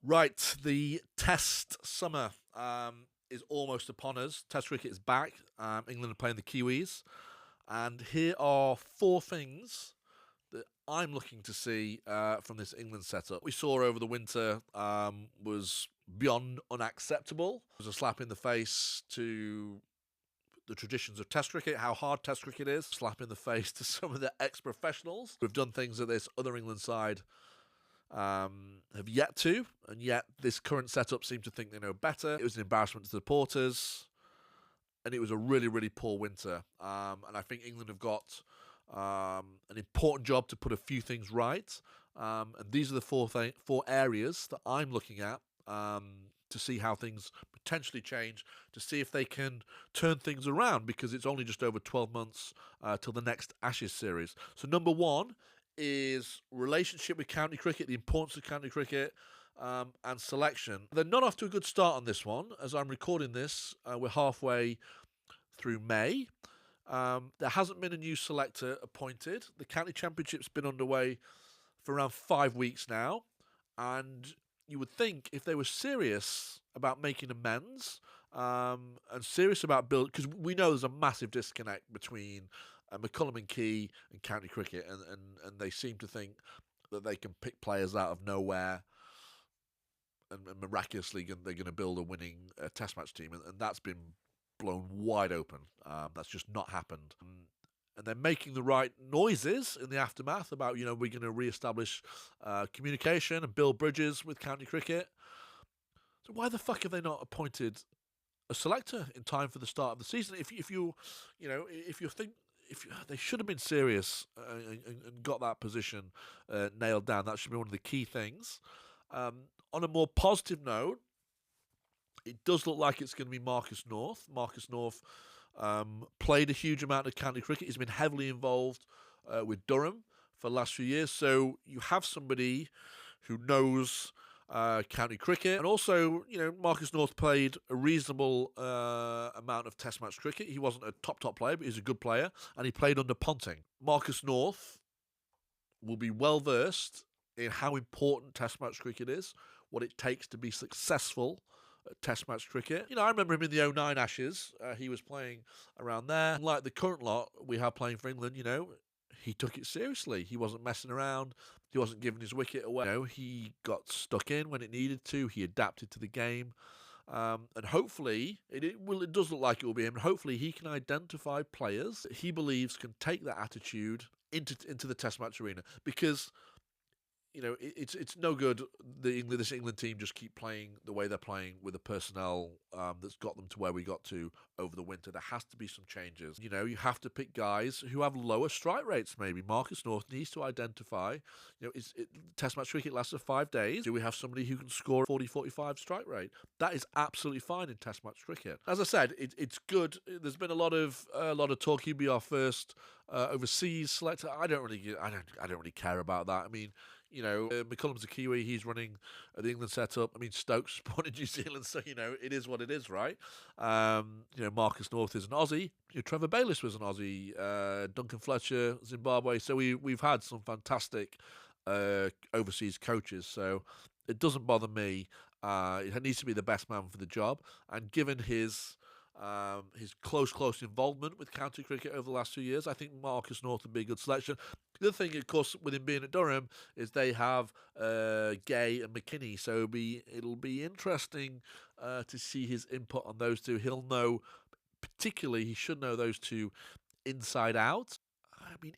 Right, the Test summer is almost upon us. Test cricket is back. England are playing the Kiwis. And here are four things that I'm looking to see from this England setup. We saw over the winter was beyond unacceptable. It was a slap in the face to the traditions of Test cricket, how hard Test cricket is. Slap in the face to some of the ex-professionals who've done things that this other England side have yet to, and yet this current setup seem to think they know better. It was an embarrassment to the supporters, and it was a really, really poor winter. And I think England have got an important job to put a few things right. And these are the four areas that I'm looking at to see how things potentially change, to see if they can turn things around, because it's only just over 12 months till the next Ashes series. So number one is relationship with county cricket, the importance of county cricket, and selection. They're not off to a good start on this one. As I'm recording this, we're halfway through May. There hasn't been a new selector appointed. The county championship's been underway for around 5 weeks now, and you would think if they were serious about making amends and serious about building, because we know there's a massive disconnect between McCullum and Key and county cricket, and they seem to think that they can pick players out of nowhere and miraculously they're going to build a winning test match team, and that's been blown wide open. That's just not happened. And they're making the right noises in the aftermath about, we're going to re-establish communication and build bridges with county cricket. So why the fuck have they not appointed a selector in time for the start of the season? If they should have been serious and got that position nailed down, that should be one of the key things. On a more positive note, it does look like it's going to be Marcus North. Marcus North played a huge amount of county cricket. He's been heavily involved with Durham for the last few years. So you have somebody who knows county cricket. And also, Marcus North played a reasonable amount of test match cricket. He wasn't a top player, but he's a good player. And he played under Ponting. Marcus North will be well versed in how important test match cricket is, what it takes to be successful at test match cricket. I remember him in the '09 Ashes. He was playing around there. Like the current lot we have playing for England, he took it seriously. He wasn't messing around. He wasn't giving his wicket away. He got stuck in when it needed to. He adapted to the game. And hopefully, it does look like it will be him. Hopefully, he can identify players that he believes can take that attitude into the test match arena. Because it's no good this England team just keep playing the way they're playing with the personnel that's got them to where we got to over the winter. There has to be some changes. You have to pick guys who have lower strike rates. Maybe Marcus North needs to identify, test match cricket lasts for 5 days. Do we have somebody who can score 40-45 strike rate? That is absolutely fine in test match cricket. As I said, it's good. There's been a lot of talk. He'd be our first overseas selector. I don't really care about that. I mean, McCullum's a Kiwi. He's running the England setup. I mean, Stokes was born in New Zealand, so it is what it is, right? Marcus North is an Aussie. Trevor Bayliss was an Aussie. Duncan Fletcher, Zimbabwe. So we've had some fantastic overseas coaches. So it doesn't bother me. It needs to be the best man for the job, and given his close involvement with county cricket over the last 2 years, I think Marcus North would be a good selection. The other thing, of course, with him being at Durham, is they have Gay and McKinney, so it'll be interesting to see his input on those two. He'll know, particularly, he should know those two inside out. I mean,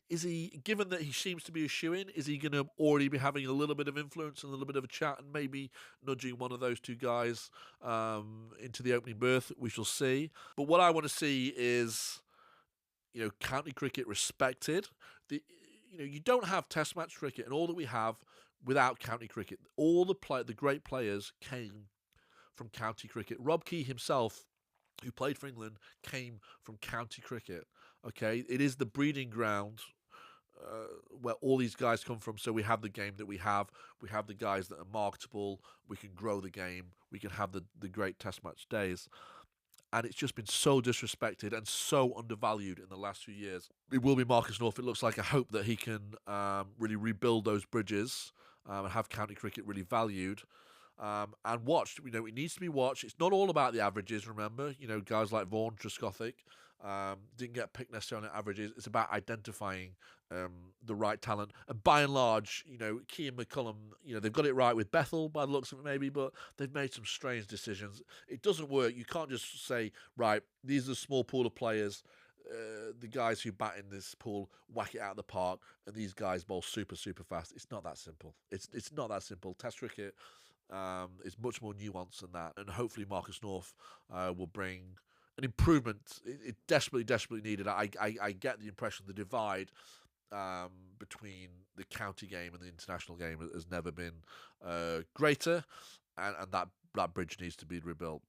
given that he seems to be a shoo-in, is he going to already be having a little bit of influence and a little bit of a chat and maybe nudging one of those two guys into the opening berth? We shall see. But what I want to see is, county cricket respected. You don't have test match cricket and all that we have without county cricket. All the great players came from county cricket. Rob Key himself, who played for England, came from county cricket. Okay, it is the breeding ground where all these guys come from. So we have the game that we have. We have the guys that are marketable. We can grow the game. We can have the great test match days. And it's just been so disrespected and so undervalued in the last few years. It will be Marcus North. It looks like. I hope that he can really rebuild those bridges and have county cricket really valued. and watched. It needs to be watched. It's not all about the averages. Remember, guys like Vaughan, Truskothic, didn't get picked necessarily on averages. It's about identifying the right talent. And by and large, Key and McCullum, they've got it right with Bethel by the looks of it, maybe, but they've made some strange decisions. It doesn't work. You can't just say, right, these are a small pool of players. The guys who bat in this pool whack it out of the park, and these guys bowl super, super fast. It's not that simple. It's not that simple. Test cricket is much more nuanced than that, and hopefully Marcus North will bring an improvement. It desperately, desperately needed. I get the impression the divide between the county game and the international game has never been greater, and that bridge needs to be rebuilt.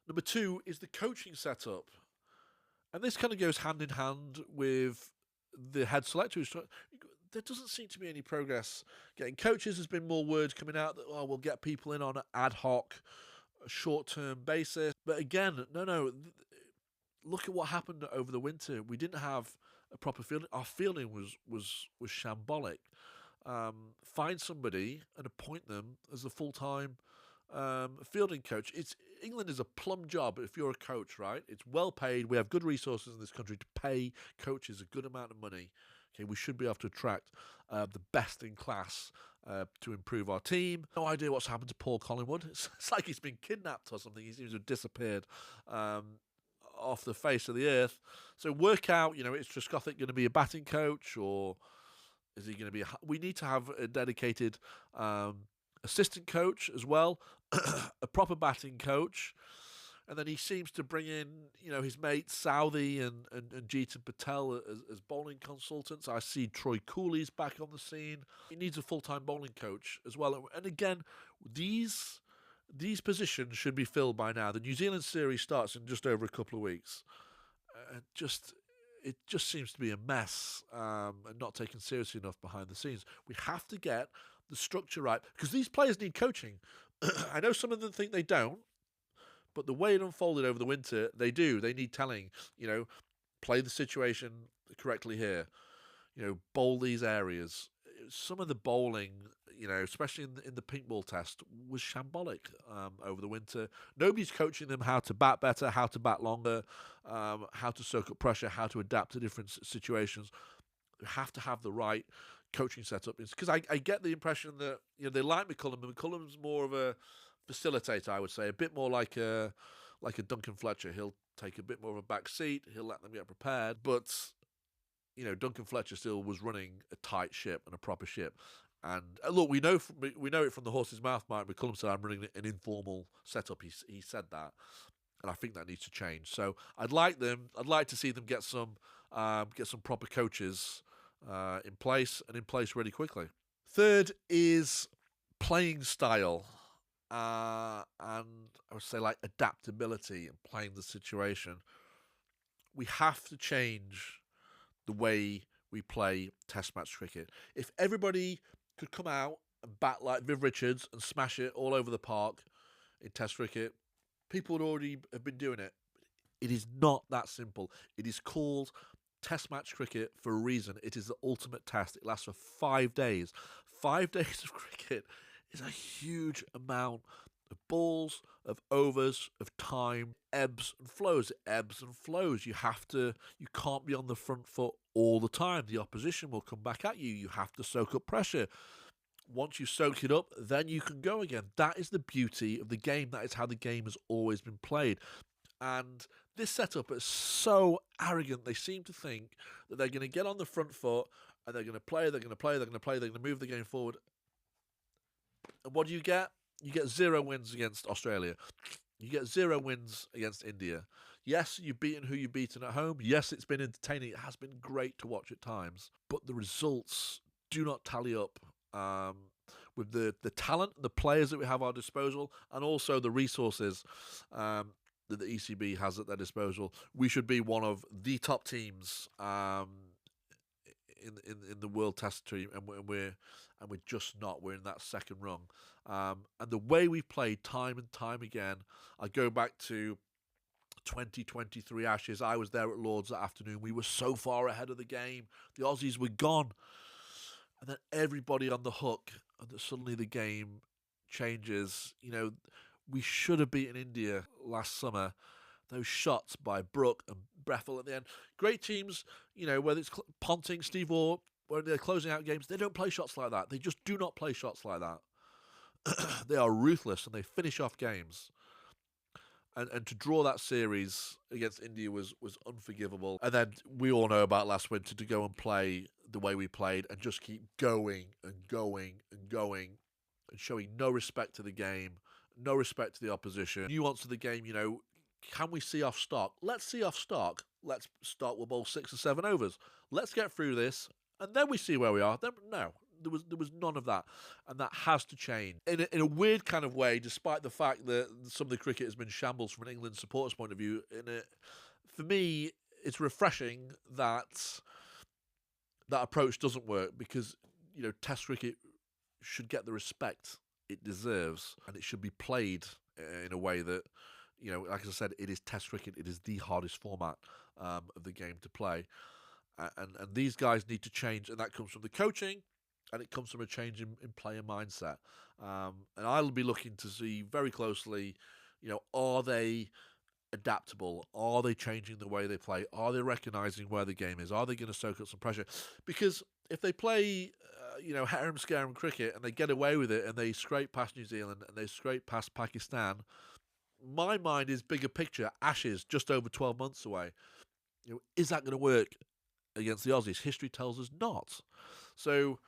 Number two is the coaching setup. And this kind of goes hand in hand with the head selector. There doesn't seem to be any progress getting coaches. There's been more words coming out that, we'll get people in on an ad hoc, short-term basis. But again, no. Look at what happened over the winter. We didn't have a proper fielding. Our fielding was shambolic. Find somebody and appoint them as a full-time fielding coach. England is a plum job if you're a coach, right? It's well paid. We have good resources in this country to pay coaches a good amount of money. Okay, we should be able to attract the best in class to improve our team. No idea what's happened to Paul Collingwood. It's like he's been kidnapped or something. He seems to have disappeared off the face of the earth. So work out, is Truskothic going to be a batting coach, or is he going to be... We need to have a dedicated assistant coach as well, a proper batting coach, and then he seems to bring in, his mates Southey and Jeetan Patel as bowling consultants. I see Troy Cooley's back on the scene. He needs a full-time bowling coach as well. And again, these positions should be filled by now. The New Zealand series starts in just over a couple of weeks. It just seems to be a mess and not taken seriously enough behind the scenes. We have to get the structure right, because these players need coaching. I know some of them think they don't, but the way it unfolded over the winter, they do. They need telling. Play the situation correctly here. Bowl these areas. Some of the bowling, especially in the pink ball test, was shambolic over the winter. Nobody's coaching them how to bat better, how to bat longer, how to soak up pressure, how to adapt to different situations. You have to have the right coaching setup. It's because I get the impression that they like McCullum, but McCullum's more of a facilitator, I would say, a bit more like a Duncan Fletcher. He'll take a bit more of a back seat. He'll let them get prepared, but Duncan Fletcher still was running a tight ship and a proper ship. And look, we know it from the horse's mouth. Mike McCullum said, "I'm running an informal setup." He said that, and I think that needs to change. So I'd like to see them get some proper coaches in place really quickly. Third is playing style, and I would say like adaptability and playing the situation. We have to change the way we play Test match cricket. If everybody could come out and bat like Viv Richards and smash it all over the park in Test cricket, people would already have been doing it. It is not that simple. It is called Test match cricket for a reason. It is the ultimate test. It lasts for 5 days. 5 days of cricket is a huge amount of balls, of overs, of time, ebbs and flows. It ebbs and flows. You can't be on the front foot all the time. The opposition will come back at you. You have to soak up pressure. Once you soak it up, then you can go again. That is the beauty of the game. That is how the game has always been played. And this setup is so arrogant. They seem to think that they're going to get on the front foot and they're going to play, they're going to move the game forward. And what do you get? You get 0 wins against Australia. You get 0 wins against India. Yes, you've beaten who you've beaten at home. Yes, it's been entertaining. It has been great to watch at times. But the results do not tally up with the talent, the players that we have at our disposal, and also the resources that the ECB has at their disposal. We should be one of the top teams in the World Test team, and we're just not. We're in that second rung. And the way we've played time and time again, I go back to 2023 Ashes. I was there at Lords that afternoon. We were so far ahead of the game. The Aussies were gone. And then everybody on the hook, and suddenly the game changes. We should have beaten India last summer. Those shots by Brook and Breffel at the end. Great teams, whether it's Ponting, Steve Waugh, when they're closing out games, they don't play shots like that. They just do not play shots like that. They are ruthless and they finish off games. And to draw that series against India was unforgivable. And then we all know about last winter, to go and play the way we played and just keep going and going and going and showing no respect to the game, no respect to the opposition. Nuance of the game, can we see off stock? Let's see off stock. Let's start with bowl 6 or 7 overs. Let's get through this, and then we see where we are. No, there was none of that, and that has to change in a weird kind of way. Despite the fact that some of the cricket has been shambles from an England supporters' point of view, for me, it's refreshing that that approach doesn't work, because Test cricket should get the respect it deserves, and it should be played in a way that, like I said, it is Test cricket. It is the hardest format of the game to play, and these guys need to change, and that comes from the coaching, and it comes from a change in player mindset. And I'll be looking to see very closely, are they adaptable? Are they changing the way they play? Are they recognising where the game is? Are they going to soak up some pressure? Because if they play, harem scarum cricket and they get away with it and they scrape past New Zealand and they scrape past Pakistan, my mind is bigger picture. Ashes just over 12 months away. Is that going to work against the Aussies? History tells us not. So,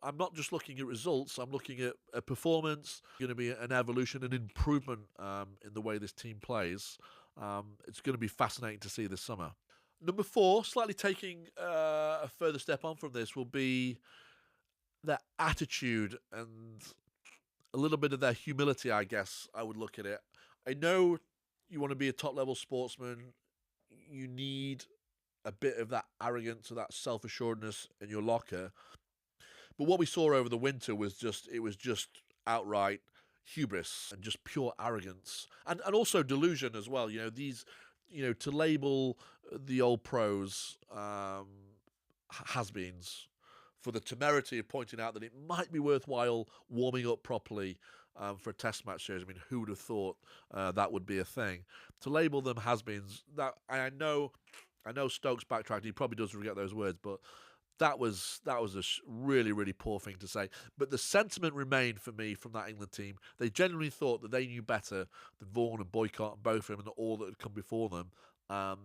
I'm not just looking at results. I'm looking at a performance. Going to be an evolution, an improvement in the way this team plays. It's going to be fascinating to see this summer. Number 4, slightly taking a further step on from this, will be their attitude and a little bit of their humility, I guess I would look at it. I know you want to be a top-level sportsman. You need a bit of that arrogance or that self-assuredness in your locker. But what we saw over the winter was just outright hubris and just pure arrogance. And also delusion as well. To label the old pros has-beens for the temerity of pointing out that it might be worthwhile warming up properly for a test match series. I mean, who would have thought that would be a thing? To label them has-beens, that I know Stokes backtracked. He probably does forget those words, but that was a really, really poor thing to say. But the sentiment remained for me from that England team. They genuinely thought that they knew better than Vaughan and Boycott and Botham and all that had come before them. And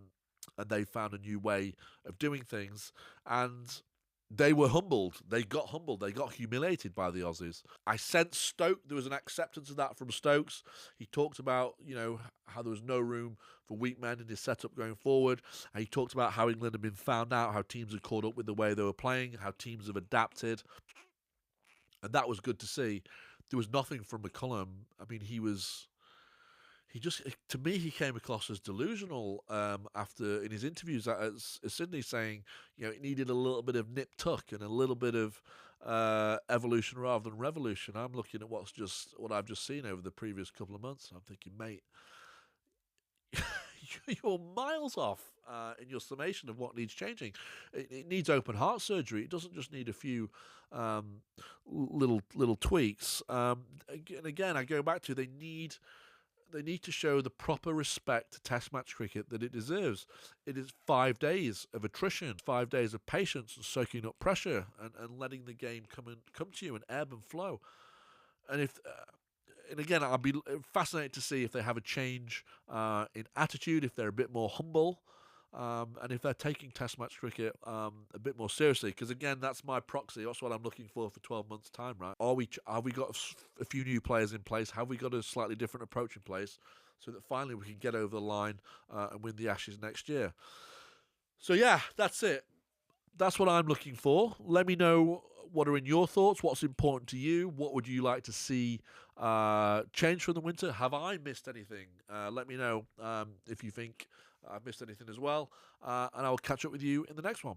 they found a new way of doing things. And they were humbled. They got humbled. They got humiliated by the Aussies. I sensed Stokes. There was an acceptance of that from Stokes. He talked about, how there was no room for weak men in his setup going forward. And he talked about how England had been found out, how teams had caught up with the way they were playing, how teams have adapted. And that was good to see. There was nothing from McCullum. I mean, to me, he came across as delusional after in his interviews at Sydney, saying, it needed a little bit of nip tuck and a little bit of evolution rather than revolution. I'm looking at what I've just seen over the previous couple of months. I'm thinking, mate, you're miles off in your summation of what needs changing. It needs open heart surgery. It doesn't just need a few little tweaks. And again, I go back to they need to show the proper respect to Test match cricket that it deserves. It is 5 days of attrition, 5 days of patience and soaking up pressure and letting the game come to you and ebb and flow. And again, I'll be fascinated to see if they have a change in attitude, if they're a bit more humble, and if they're taking Test match cricket a bit more seriously. Because again, that's my proxy. That's what I'm looking for 12 months' time, right? Have we got a few new players in place? Have we got a slightly different approach in place so that finally we can get over the line and win the Ashes next year? So yeah, that's it. That's what I'm looking for. Let me know what are in your thoughts. What's important to you? What would you like to see change from the winter? Have I missed anything? Let me know if you think I've missed anything as well. And I'll catch up with you in the next one.